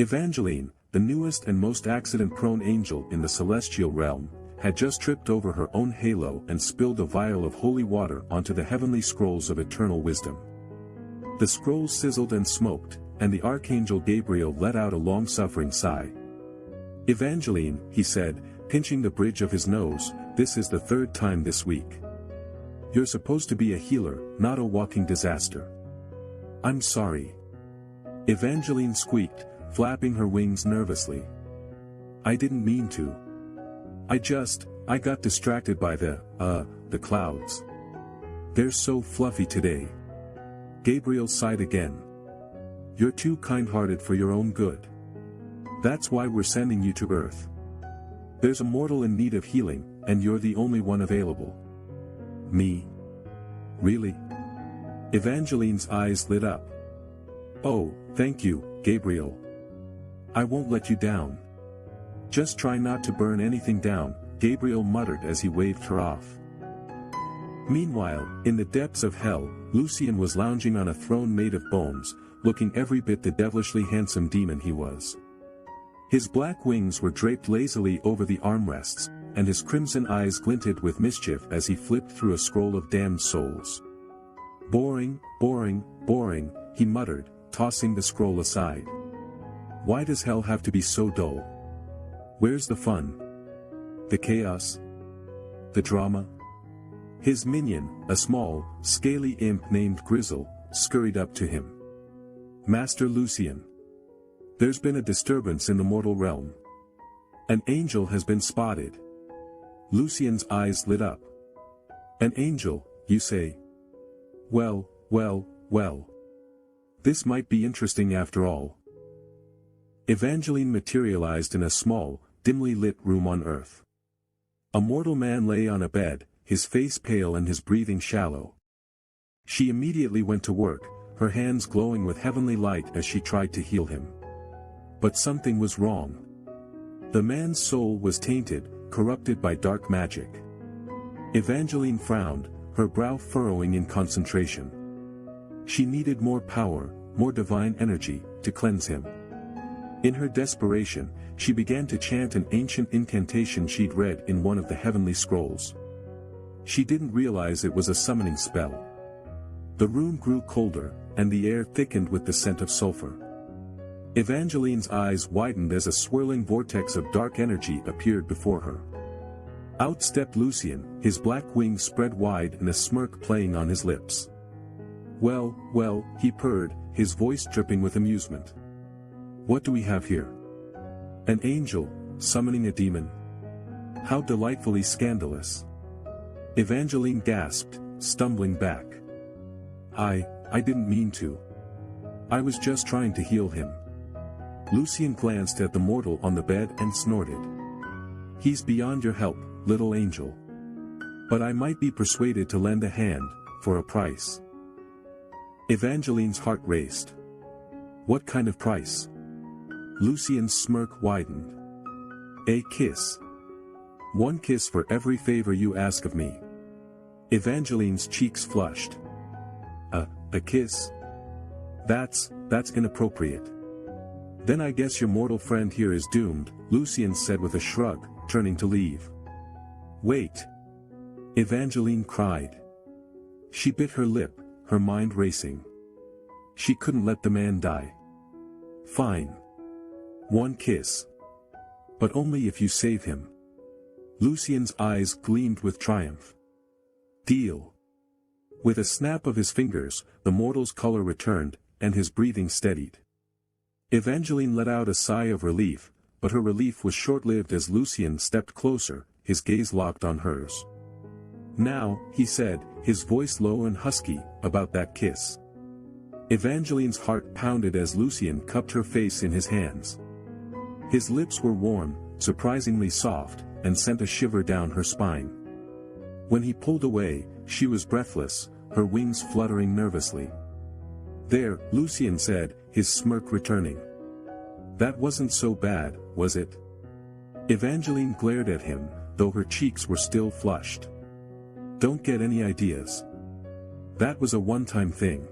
Evangeline, the newest and most accident-prone angel in the celestial realm, had just tripped over her own halo and spilled a vial of holy water onto the heavenly scrolls of eternal wisdom. The scrolls sizzled and smoked, and the archangel Gabriel let out a long-suffering sigh. "Evangeline," he said, pinching the bridge of his nose, "this is the third time this week. You're supposed to be a healer, not a walking disaster." "I'm sorry." Evangeline squeaked, flapping her wings nervously. "I didn't mean to. I got distracted by the clouds. They're so fluffy today." Gabriel sighed again. "You're too kind-hearted for your own good. That's why we're sending you to Earth. There's a mortal in need of healing, and you're the only one available." "Me? Really?" Evangeline's eyes lit up. "Oh, thank you, Gabriel. I won't let you down. Just try not to burn anything down," Gabriel muttered as he waved her off. Meanwhile, in the depths of hell, Lucien was lounging on a throne made of bones, looking every bit the devilishly handsome demon he was. His black wings were draped lazily over the armrests, and his crimson eyes glinted with mischief as he flipped through a scroll of damned souls. "Boring, boring, boring," he muttered, tossing the scroll aside. "Why does hell have to be so dull? Where's the fun? The chaos? The drama?" His minion, a small, scaly imp named Grizzle, scurried up to him. "Master Lucien. There's been a disturbance in the mortal realm. An angel has been spotted." Lucien's eyes lit up. "An angel, you say? Well, well, well. This might be interesting after all." Evangeline materialized in a small, dimly lit room on Earth. A mortal man lay on a bed, his face pale and his breathing shallow. She immediately went to work, her hands glowing with heavenly light as she tried to heal him. But something was wrong. The man's soul was tainted, corrupted by dark magic. Evangeline frowned, her brow furrowing in concentration. She needed more power, more divine energy, to cleanse him. In her desperation, she began to chant an ancient incantation she'd read in one of the heavenly scrolls. She didn't realize it was a summoning spell. The room grew colder, and the air thickened with the scent of sulfur. Evangeline's eyes widened as a swirling vortex of dark energy appeared before her. Out stepped Lucien, his black wings spread wide and a smirk playing on his lips. "Well, well," he purred, his voice dripping with amusement. "What do we have here? An angel, summoning a demon? How delightfully scandalous." Evangeline gasped, stumbling back. I didn't mean to. I was just trying to heal him." Lucien glanced at the mortal on the bed and snorted. "He's beyond your help, little angel. But I might be persuaded to lend a hand, for a price." Evangeline's heart raced. "What kind of price?" Lucien's smirk widened. "A kiss. 1 kiss for every favor you ask of me." Evangeline's cheeks flushed. A kiss? That's inappropriate." "Then I guess your mortal friend here is doomed," Lucien said with a shrug, turning to leave. "Wait!" Evangeline cried. She bit her lip, her mind racing. She couldn't let the man die. "Fine. 1 kiss. But only if you save him." Lucien's eyes gleamed with triumph. "Deal." With a snap of his fingers, the mortal's color returned, and his breathing steadied. Evangeline let out a sigh of relief, but her relief was short-lived as Lucien stepped closer, his gaze locked on hers. "Now," he said, his voice low and husky, "about that kiss." Evangeline's heart pounded as Lucien cupped her face in his hands. His lips were warm, surprisingly soft, and sent a shiver down her spine. When he pulled away, she was breathless, her wings fluttering nervously. "There," Lucien said, his smirk returning. "That wasn't so bad, was it?" Evangeline glared at him, though her cheeks were still flushed. "Don't get any ideas. That was a one-time thing."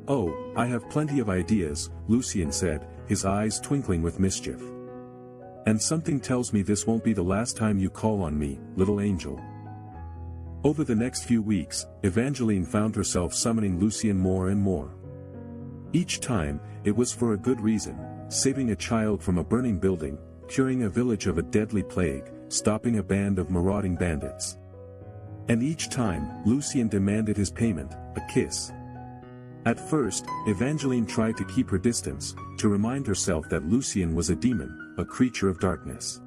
"Oh, I have plenty of ideas," Lucien said, his eyes twinkling with mischief. "And something tells me this won't be the last time you call on me, little angel." Over the next few weeks, Evangeline found herself summoning Lucien more and more. Each time, it was for a good reason: saving a child from a burning building, curing a village of a deadly plague, stopping a band of marauding bandits. And each time, Lucien demanded his payment, a kiss. At first, Evangeline tried to keep her distance, to remind herself that Lucien was a demon, a creature of darkness.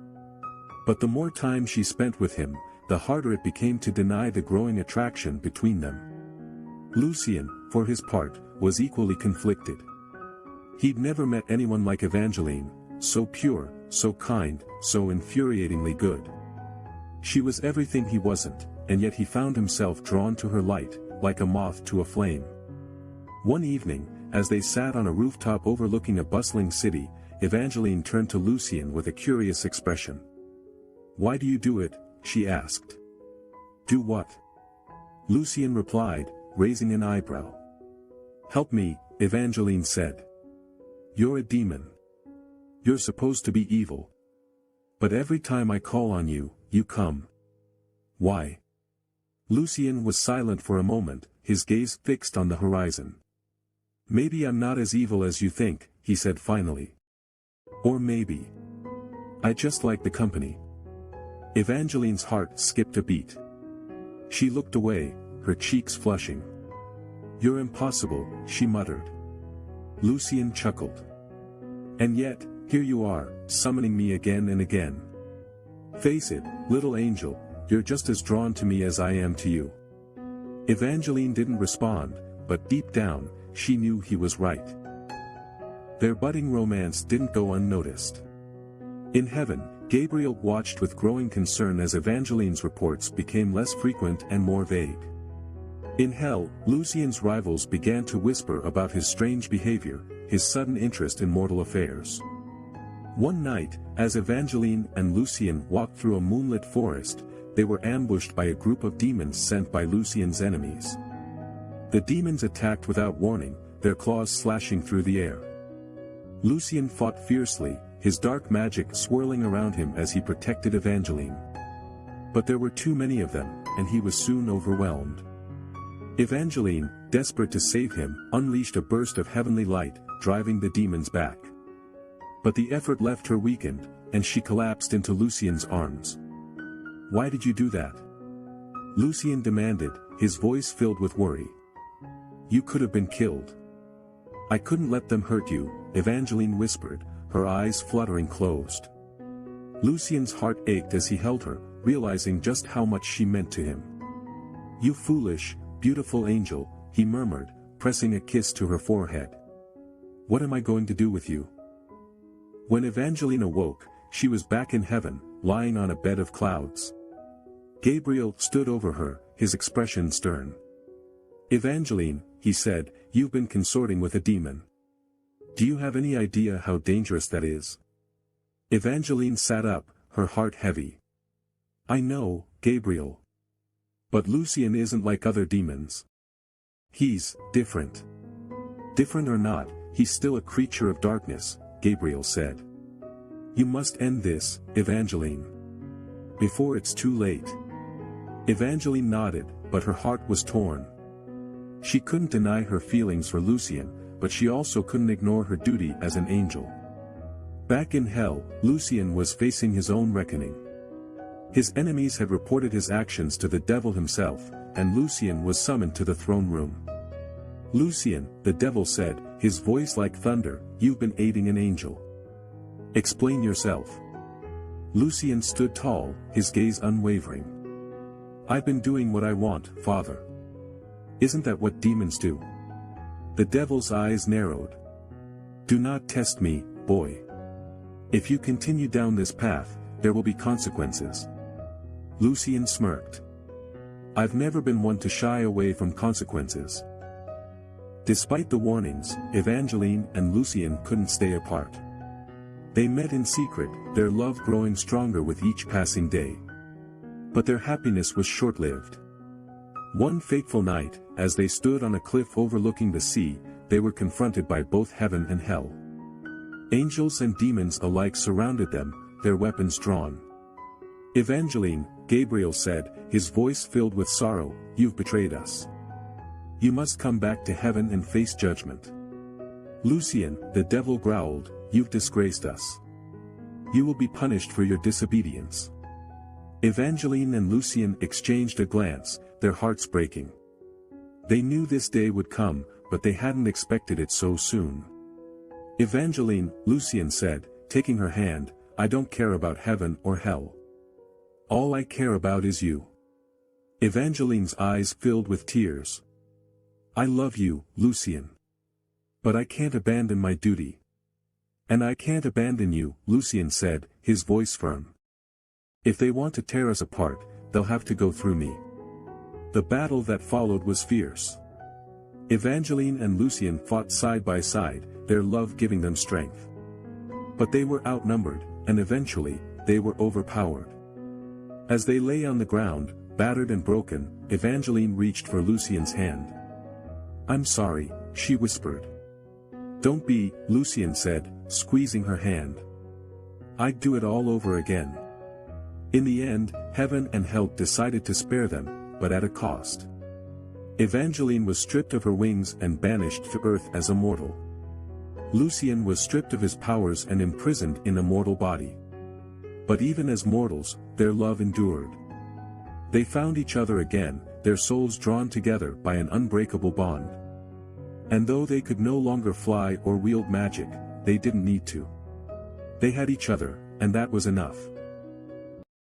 But the more time she spent with him, the harder it became to deny the growing attraction between them. Lucien, for his part, was equally conflicted. He'd never met anyone like Evangeline, so pure, so kind, so infuriatingly good. She was everything he wasn't, and yet he found himself drawn to her light, like a moth to a flame. One evening, as they sat on a rooftop overlooking a bustling city, Evangeline turned to Lucien with a curious expression. "Why do you do it?" she asked. "Do what?" Lucien replied, raising an eyebrow. "Help me," Evangeline said. "You're a demon. You're supposed to be evil. But every time I call on you, you come. Why?" Lucien was silent for a moment, his gaze fixed on the horizon. "Maybe I'm not as evil as you think," he said finally. "Or maybe I just like the company." Evangeline's heart skipped a beat. She looked away, her cheeks flushing. "You're impossible," she muttered. Lucien chuckled. "And yet, here you are, summoning me again and again. Face it, little angel, you're just as drawn to me as I am to you." Evangeline didn't respond, but deep down, she knew he was right. Their budding romance didn't go unnoticed. In heaven, Gabriel watched with growing concern as Evangeline's reports became less frequent and more vague. In hell, Lucien's rivals began to whisper about his strange behavior, his sudden interest in mortal affairs. One night, as Evangeline and Lucien walked through a moonlit forest, they were ambushed by a group of demons sent by Lucien's enemies. The demons attacked without warning, their claws slashing through the air. Lucien fought fiercely, his dark magic swirling around him as he protected Evangeline. But there were too many of them, and he was soon overwhelmed. Evangeline, desperate to save him, unleashed a burst of heavenly light, driving the demons back. But the effort left her weakened, and she collapsed into Lucien's arms. "Why did you do that?" Lucien demanded, his voice filled with worry. "You could have been killed." "I couldn't let them hurt you," Evangeline whispered, her eyes fluttering closed. Lucien's heart ached as he held her, realizing just how much she meant to him. "You foolish, beautiful angel," he murmured, pressing a kiss to her forehead. "What am I going to do with you?" When Evangeline awoke, she was back in heaven, lying on a bed of clouds. Gabriel stood over her, his expression stern. "Evangeline," he said, "you've been consorting with a demon. Do you have any idea how dangerous that is?" Evangeline sat up, her heart heavy. "I know, Gabriel. But Lucien isn't like other demons. He's different." "Different or not, he's still a creature of darkness," Gabriel said. "You must end this, Evangeline. Before it's too late." Evangeline nodded, but her heart was torn. She couldn't deny her feelings for Lucien, but she also couldn't ignore her duty as an angel. Back in hell, Lucien was facing his own reckoning. His enemies had reported his actions to the devil himself, and Lucien was summoned to the throne room. "Lucien," the devil said, his voice like thunder, "you've been aiding an angel. Explain yourself." Lucien stood tall, his gaze unwavering. "I've been doing what I want, Father. Isn't that what demons do?" The devil's eyes narrowed. "Do not test me, boy. If you continue down this path, there will be consequences." Lucien smirked. "I've never been one to shy away from consequences." Despite the warnings, Evangeline and Lucien couldn't stay apart. They met in secret, their love growing stronger with each passing day. But their happiness was short-lived. One fateful night, as they stood on a cliff overlooking the sea, they were confronted by both heaven and hell. Angels and demons alike surrounded them, their weapons drawn. "Evangeline," Gabriel said, his voice filled with sorrow, "you've betrayed us. You must come back to heaven and face judgment." "Lucien," the devil growled, "you've disgraced us. You will be punished for your disobedience." Evangeline and Lucien exchanged a glance, their hearts breaking. They knew this day would come, but they hadn't expected it so soon. "Evangeline," Lucien said, taking her hand, "I don't care about heaven or hell. All I care about is you." Evangeline's eyes filled with tears. "I love you, Lucien. But I can't abandon my duty." "And I can't abandon you," Lucien said, his voice firm. "If they want to tear us apart, they'll have to go through me." The battle that followed was fierce. Evangeline and Lucien fought side by side, their love giving them strength. But they were outnumbered, and eventually, they were overpowered. As they lay on the ground, battered and broken, Evangeline reached for Lucien's hand. "I'm sorry," she whispered. "Don't be," Lucien said, squeezing her hand. "I'd do it all over again." In the end, heaven and hell decided to spare them, but at a cost. Evangeline was stripped of her wings and banished to earth as a mortal. Lucien was stripped of his powers and imprisoned in a mortal body. But even as mortals, their love endured. They found each other again, their souls drawn together by an unbreakable bond. And though they could no longer fly or wield magic, they didn't need to. They had each other, and that was enough.